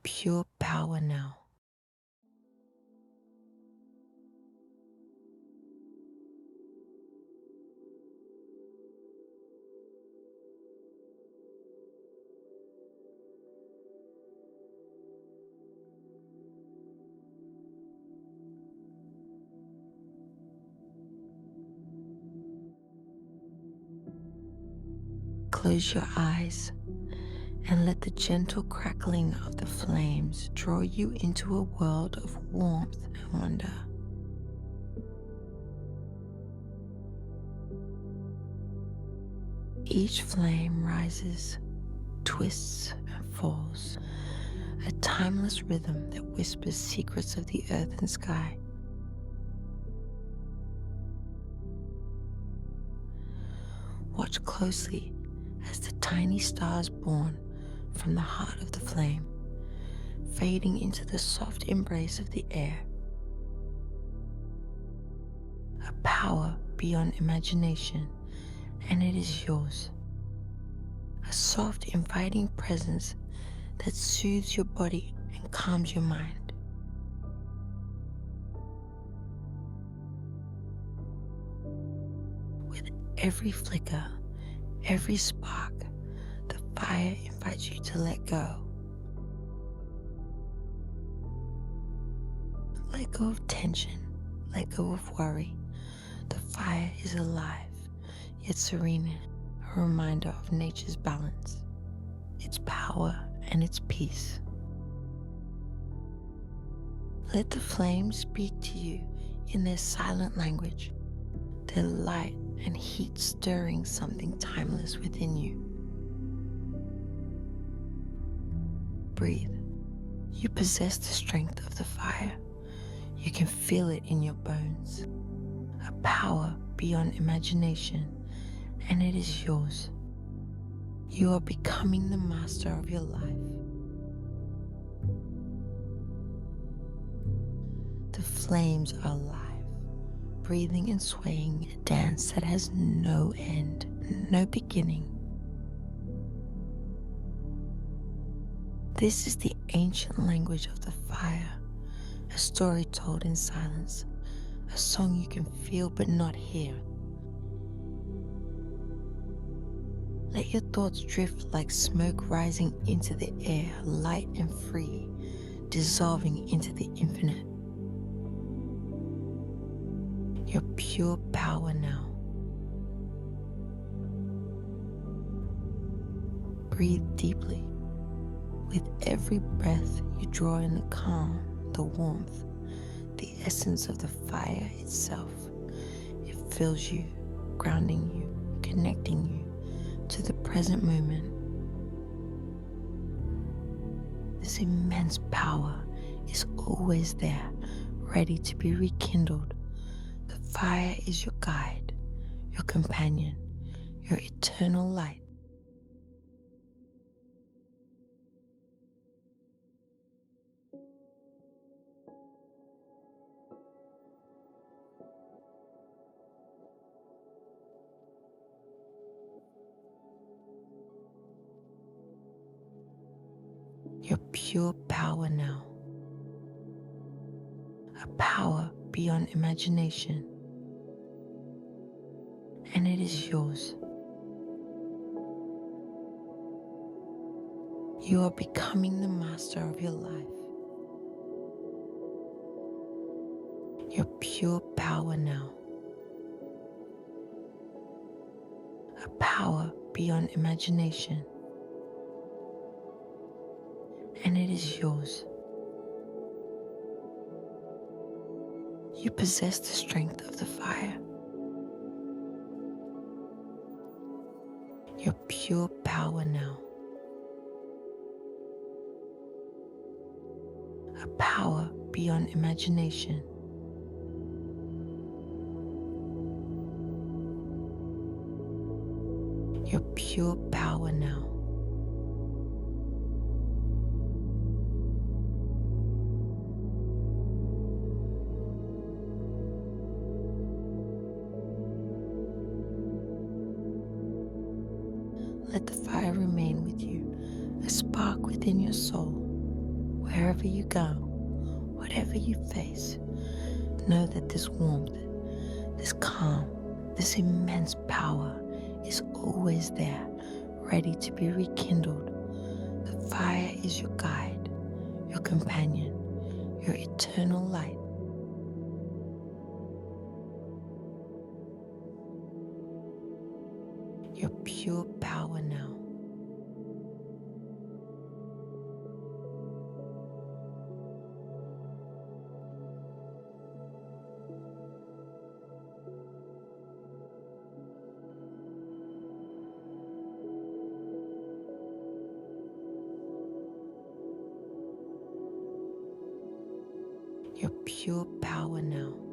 pure power now. Close your eyes and let the gentle crackling of the flames draw you into a world of warmth and wonder. Each flame rises, twists, and falls, a timeless rhythm that whispers secrets of the earth and sky. Watch closely as the tiny stars born from the heart of the flame, fading into the soft embrace of the air. A power beyond imagination, and it is yours. A soft, inviting presence that soothes your body and calms your mind. With every flicker, every spark, the fire invites you to let go. Let go of tension, let go of worry. The fire is alive, yet serene, a reminder of nature's balance, its power and its peace. Let the flames speak to you in their silent language, their light and heat stirring something timeless within you. Breathe. You possess the strength of the fire. You can feel it in your bones. A power beyond imagination, and it is yours. You are becoming the master of your life. The flames are alive, breathing and swaying, a dance that has no end, no beginning. This is the ancient language of the fire, a story told in silence, a song you can feel but not hear. Let your thoughts drift like smoke rising into the air, light and free, dissolving into the infinite. Your pure power now. Breathe deeply. With every breath, you draw in the calm, the warmth, the essence of the fire itself. It fills you, grounding you, connecting you to the present moment. This immense power is always there, ready to be rekindled. The fire is your guide, your companion, your eternal light. Your pure power now. A power beyond imagination, and it is yours. You are becoming the master of your life. Your pure power now. A power beyond imagination, and it is yours. You possess the strength of the fire. Your pure power now. A power beyond imagination. Your pure power now. Let the fire remain with you, a spark within your soul, wherever you go, whatever you face, know that this warmth, this calm, this immense power is always there, ready to be rekindled. The fire is your guide, your companion, your eternal light. Your pure power now. Your pure power now.